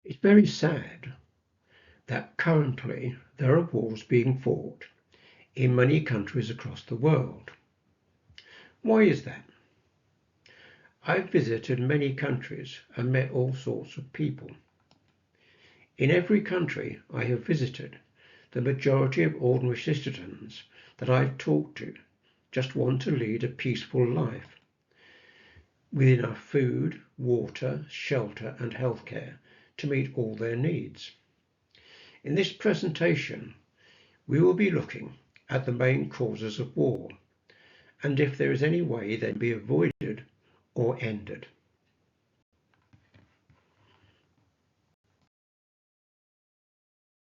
It's very sad that currently there are wars being fought in many countries across the world. Why is that? I've visited many countries and met all sorts of people. In every country I have visited, the majority of ordinary citizens that I've talked to just want to lead a peaceful life with enough food, water, shelter and healthcare to meet all their needs. In this presentation, we will be looking at the main causes of war and if there is any way they can be avoided or ended.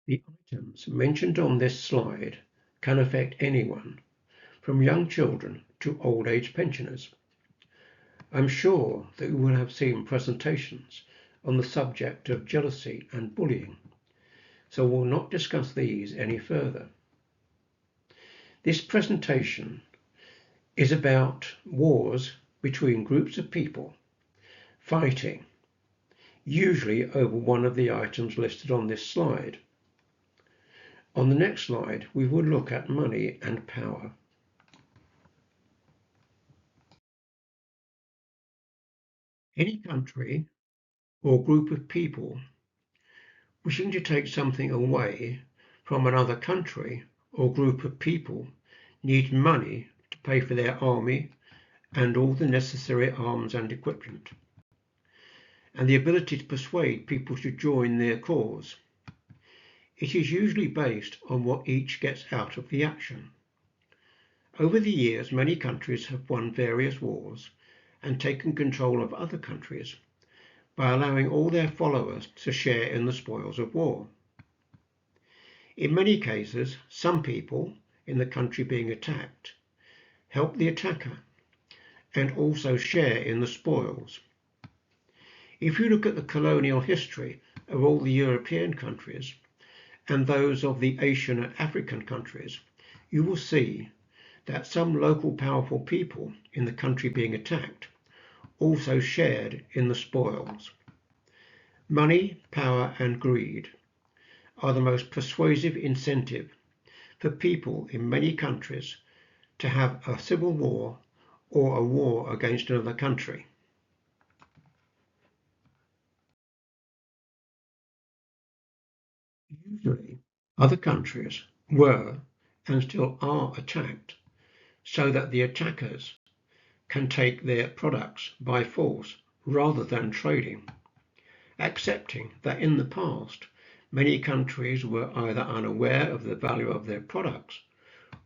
The items mentioned on this slide can affect anyone, from young children to old age pensioners. I'm sure that you will have seen presentations on the subject of jealousy and bullying, so we'll not discuss these any further. This presentation is about wars between groups of people fighting, usually over one of the items listed on this slide. On the next slide, we will look at money and power. Any country or group of people wishing to take something away from another country or group of people need money to pay for their army and all the necessary arms and equipment, and the ability to persuade people to join their cause. It is usually based on what each gets out of the action. Over the years, many countries have won various wars and taken control of other countries by allowing all their followers to share in the spoils of war. In many cases, some people in the country being attacked help the attacker and also share in the spoils. If you look at the colonial history of all the European countries and those of the Asian and African countries, you will see that some local powerful people in the country being attacked also shared in the spoils. Money, power and greed are the most persuasive incentive for people in many countries to have a civil war or a war against another country. Usually, other countries were and still are attacked so that the attackers can take their products by force rather than trading, accepting that in the past many countries were either unaware of the value of their products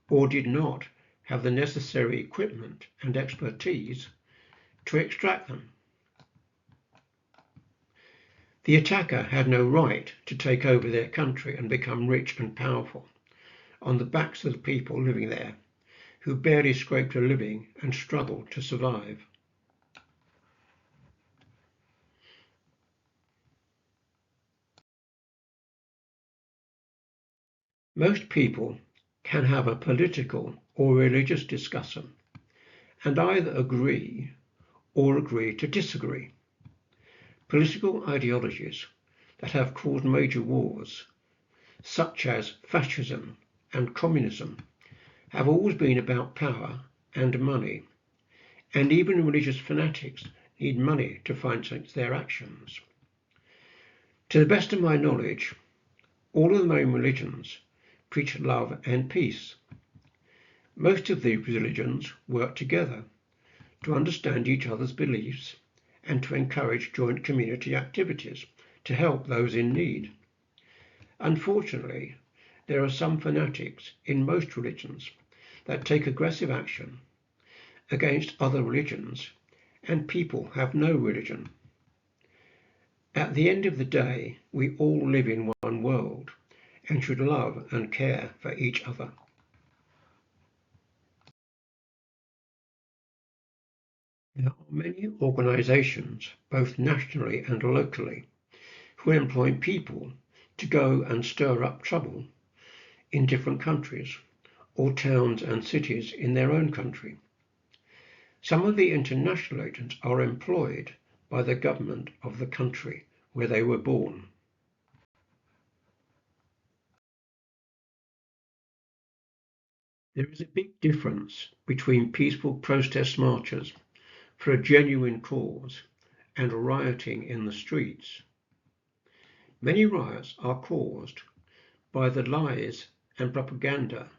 or did not have the necessary equipment and expertise to extract them. The attacker had no right to take over their country and become rich and powerful on the backs of the people living there who barely scraped a living and struggled to survive. Most people can have a political or religious discussion and either agree or agree to disagree. Political ideologies that have caused major wars, such as fascism and communism, have always been about power and money, and even religious fanatics need money to finance their actions. To the best of my knowledge, all of the main religions preach love and peace. Most of these religions work together to understand each other's beliefs and to encourage joint community activities to help those in need. Unfortunately, there are some fanatics in most religions that take aggressive action against other religions, and people have no religion. At the end of the day, we all live in one world and should love and care for each other. There are many organizations, both nationally and locally, who employ people to go and stir up trouble in different countries or towns and cities in their own country. Some of the international agents are employed by the government of the country where they were born. There is a big difference between peaceful protest marches for a genuine cause and rioting in the streets. Many riots are caused by the lies and propaganda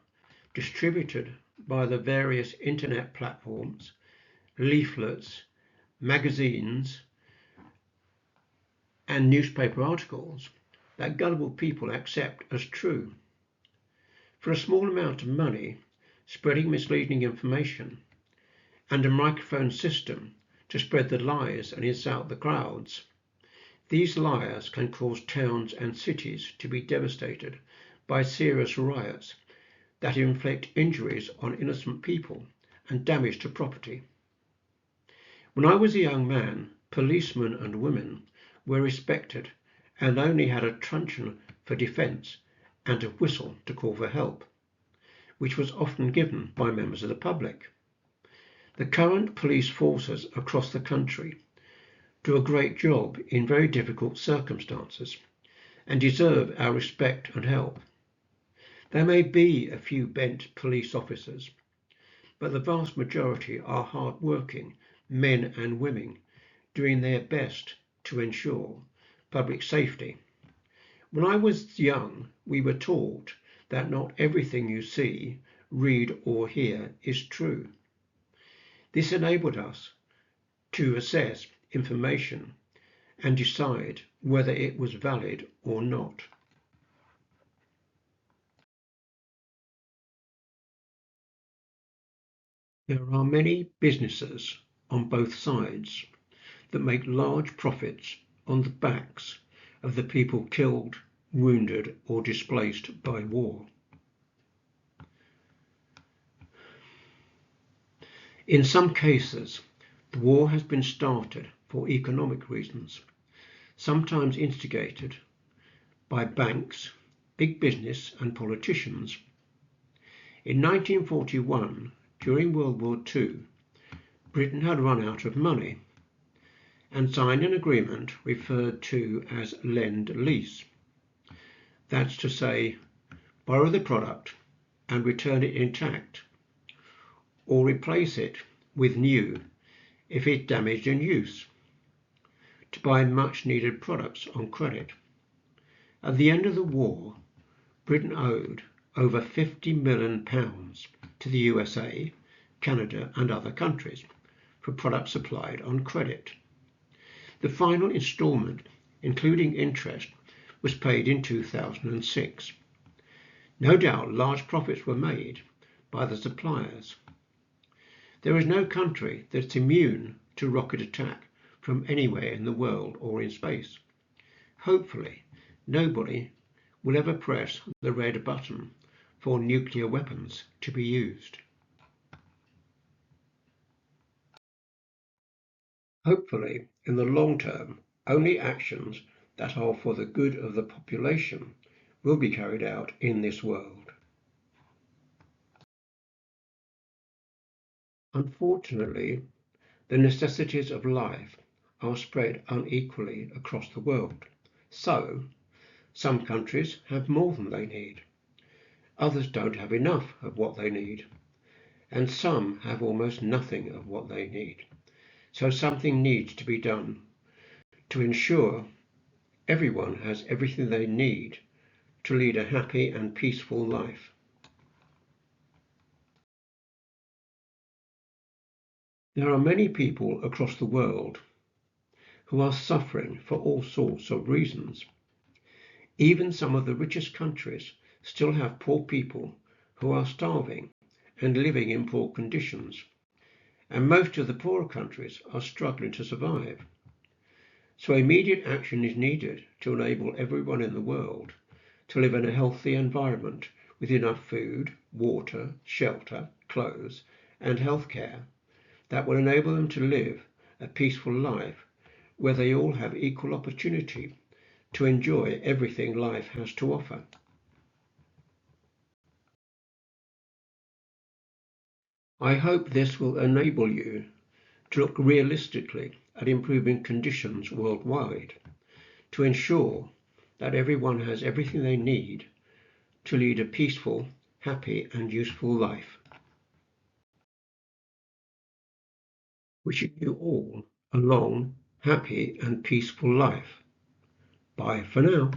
distributed by the various internet platforms, leaflets, magazines, and newspaper articles that gullible people accept as true. For a small amount of money, spreading misleading information, and a microphone system to spread the lies and insult the crowds, these liars can cause towns and cities to be devastated by serious riots that inflict injuries on innocent people and damage to property. When I was a young man, policemen and women were respected and only had a truncheon for defence and a whistle to call for help, which was often given by members of the public. The current police forces across the country do a great job in very difficult circumstances and deserve our respect and help. There may be a few bent police officers, but the vast majority are hard-working men and women doing their best to ensure public safety. When I was young, we were taught that not everything you see, read, or hear is true. This enabled us to assess information and decide whether it was valid or not. There are many businesses on both sides that make large profits on the backs of the people killed, wounded, or displaced by war. In some cases, the war has been started for economic reasons, sometimes instigated by banks, big business, and politicians. In 1941, during World War II, Britain had run out of money and signed an agreement referred to as Lend-Lease. That's to say, borrow the product and return it intact, or replace it with new if it's damaged in use, to buy much needed products on credit. At the end of the war, Britain owed over £50 million to the USA, Canada, and other countries for products supplied on credit. The final instalment, including interest, was paid in 2006. No doubt large profits were made by the suppliers. There is no country that's immune to rocket attack from anywhere in the world or in space. Hopefully, nobody will ever press the red button for nuclear weapons to be used. Hopefully, in the long term, only actions that are for the good of the population will be carried out in this world. Unfortunately, the necessities of life are spread unequally across the world. So, some countries have more than they need, others don't have enough of what they need, and some have almost nothing of what they need. So something needs to be done to ensure everyone has everything they need to lead a happy and peaceful life. There are many people across the world who are suffering for all sorts of reasons. Even some of the richest countries still have poor people who are starving and living in poor conditions, and most of the poorer countries are struggling to survive. So immediate action is needed to enable everyone in the world to live in a healthy environment with enough food, water, shelter, clothes, and healthcare that will enable them to live a peaceful life where they all have equal opportunity to enjoy everything life has to offer. I hope this will enable you to look realistically at improving conditions worldwide to ensure that everyone has everything they need to lead a peaceful, happy and useful life. Wishing you all a long, happy and peaceful life. Bye for now.